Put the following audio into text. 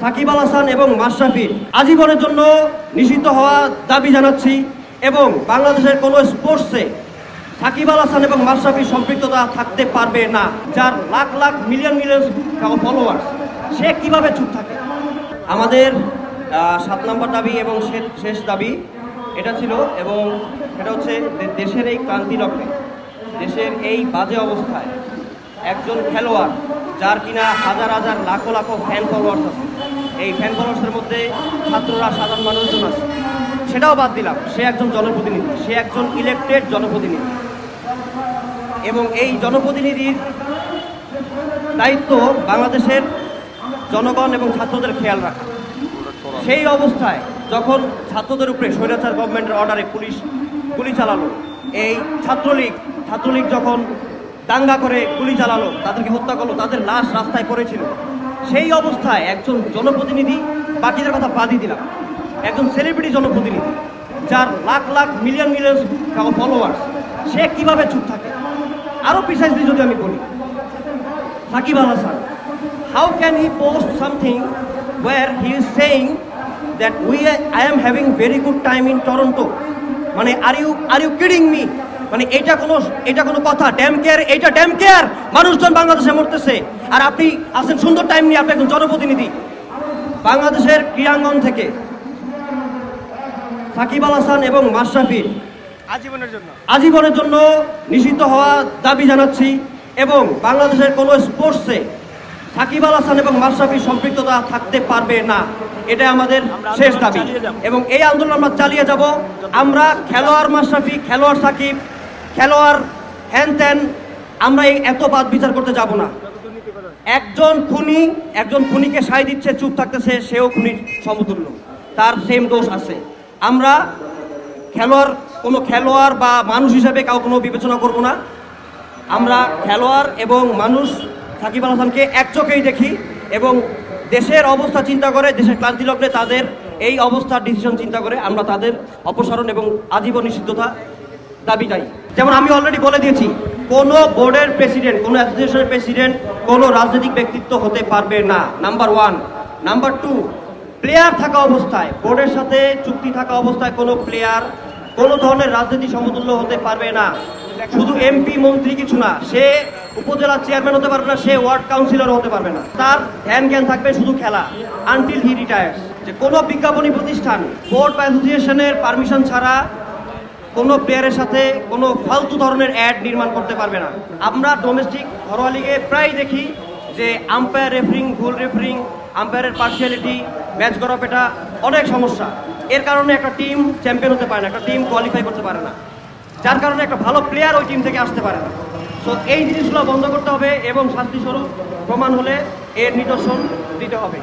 সাকিব আল হাসান এবং মাশরাফির আজীবনের জন্য নিষিদ্ধ হওয়া দাবি জানাচ্ছি এবং বাংলাদেশের কোনো স্পোর্টসে সাকিব আল হাসান এবং মাশরাফির সম্পৃক্ততা থাকতে পারবে না। যার lakh lakh million million followers, সে কিভাবে চুপ থাকে? আমাদের 7 নম্বর দাবি এবং শেষ দাবি এটা ছিল, এবং এটা হচ্ছে দেশের এই ক্রান্তি লগ্নে, দেশের এই বাজে অবস্থায় একজন খেলোয়াড় যার কিনা হাজার হাজার লাখো লাখো ফ্যান ফলোয়ার্স আছে, এই ফ্যান ফলোয়ার্সের মধ্যে ছাত্ররা, সাধারণ মানুষজন আছে, সেটাও বাদ দিলাম। সে একজন জনপ্রতিনিধি, সে একজন ইলেকটেড জনপ্রতিনিধি, এবং এই জনপ্রতিনিধির দায়িত্ব বাংলাদেশের জনগণ এবং ছাত্রদের খেয়াল রাখা। সেই অবস্থায় যখন ছাত্রদের উপরে স্বৈরাচার গভর্নমেন্টের অর্ডারে গুলি চালালো, এই ছাত্রলীগ যখন দাঙ্গা করে গুলি চালালো, তাদেরকে হত্যা করলো, তাদের লাশ রাস্তায় পড়েছিল, সেই অবস্থায় একজন জনপ্রতিনিধি, বাকিদের কথা বাদই দিলাম, একজন সেলিব্রিটি জনপ্রতিনিধি যার lakh lakh million million followers, সে কিভাবে চুপ থাকে? আরও প্রিসাইজলি যদি আমি বলি, Shakib Al Hasan, how can he post something where he is saying that I am having very good time in Toronto? মানে are you kidding me? মানে এটা কোনো কথা? ড্যাম কেয়ার, এইটা ড্যাম কেয়ার? মানুষজন বাংলাদেশে মরতেছে আর আপনি আছেন সুন্দর টাইম নিয়ে, আপনি একজন জনপ্রতিনিধি। বাংলাদেশের ক্রীড়াঙ্গন থেকে সাকিব আল হাসান এবং মাশরাফির আজীবনের জন্য নিষিদ্ধ হওয়া দাবি জানাচ্ছি এবং বাংলাদেশের কোনো স্পোর্টসে সাকিব আল হাসান এবং মাশরাফির সম্পৃক্ততা থাকতে পারবে না। এটা আমাদের শেষ দাবি, এবং এই আন্দোলন আমরা চালিয়ে যাব। আমরা খেলোয়াড় মাশরাফি, খেলোয়াড় সাকিব, খেলোয়াড় হ্যান ত্যান, আমরা এই এত বাদ বিচার করতে যাব না। একজন খুনিকে সায় দিচ্ছে, চুপ থাকতেছে, সেও খুনির সমতুল্য, তার সেম দোষ আছে। আমরা কোনো খেলোয়াড় বা মানুষ হিসেবে কাউ কোনো বিবেচনা করব না। আমরা খেলোয়াড় এবং মানুষ সাকিব আল হাসানকে এক চোখেই দেখি, এবং দেশের অবস্থা চিন্তা করে, দেশের ক্লান্তি লগ্নে তাদের এই অবস্থার ডিসিশন চিন্তা করে আমরা তাদের অপসারণ এবং আজীবন নিষিদ্ধতা দাবি চাই। যেমন আমি অলরেডি বলে দিয়েছি, কোনো বোর্ডের প্রেসিডেন্ট, কোনো অ্যাসোসিয়েশনের প্রেসিডেন্ট কোনো রাজনৈতিক ব্যক্তিত্ব হতে পারবে না, নাম্বার 1। নাম্বার 2, প্লেয়ার থাকা অবস্থায়, বোর্ডের সাথে চুক্তি থাকা অবস্থায় কোনো প্লেয়ার কোনো ধরনের রাজনীতি সমতুল্য হতে পারবে না। শুধু এমপি মন্ত্রী কিছু না, সে উপজেলা চেয়ারম্যান হতে পারবে না, সে ওয়ার্ড কাউন্সিলর হতে পারবে না। তার ধ্যান জ্ঞান থাকবে শুধু খেলা, আনটিল হি রিটায়ার্স। যে কোনো বিজ্ঞাপনী প্রতিষ্ঠান বোর্ড বা অ্যাসোসিয়েশনের পারমিশন ছাড়া কোনো প্লেয়ারের সাথে কোনো ফালতু ধরনের অ্যাড নির্মাণ করতে পারবে না। আমরা ডোমেস্টিক ঘরোয়া লিগে প্রায় দেখি যে আম্পায়ার রেফারিং, ভুল রেফারিং, আম্পায়ারের পার্সিয়ালিটি, ম্যাচ গড়প, এটা অনেক সমস্যা। এর কারণে একটা টিম চ্যাম্পিয়ন হতে পারে না, একটা টিম কোয়ালিফাই করতে পারে না, যার কারণে একটা ভালো প্লেয়ার ওই টিম থেকে আসতে পারে না। তো এই জিনিসগুলো বন্ধ করতে হবে এবং শাস্তিস্বরূপ প্রমাণ হলে এর নিদর্শন দিতে হবে।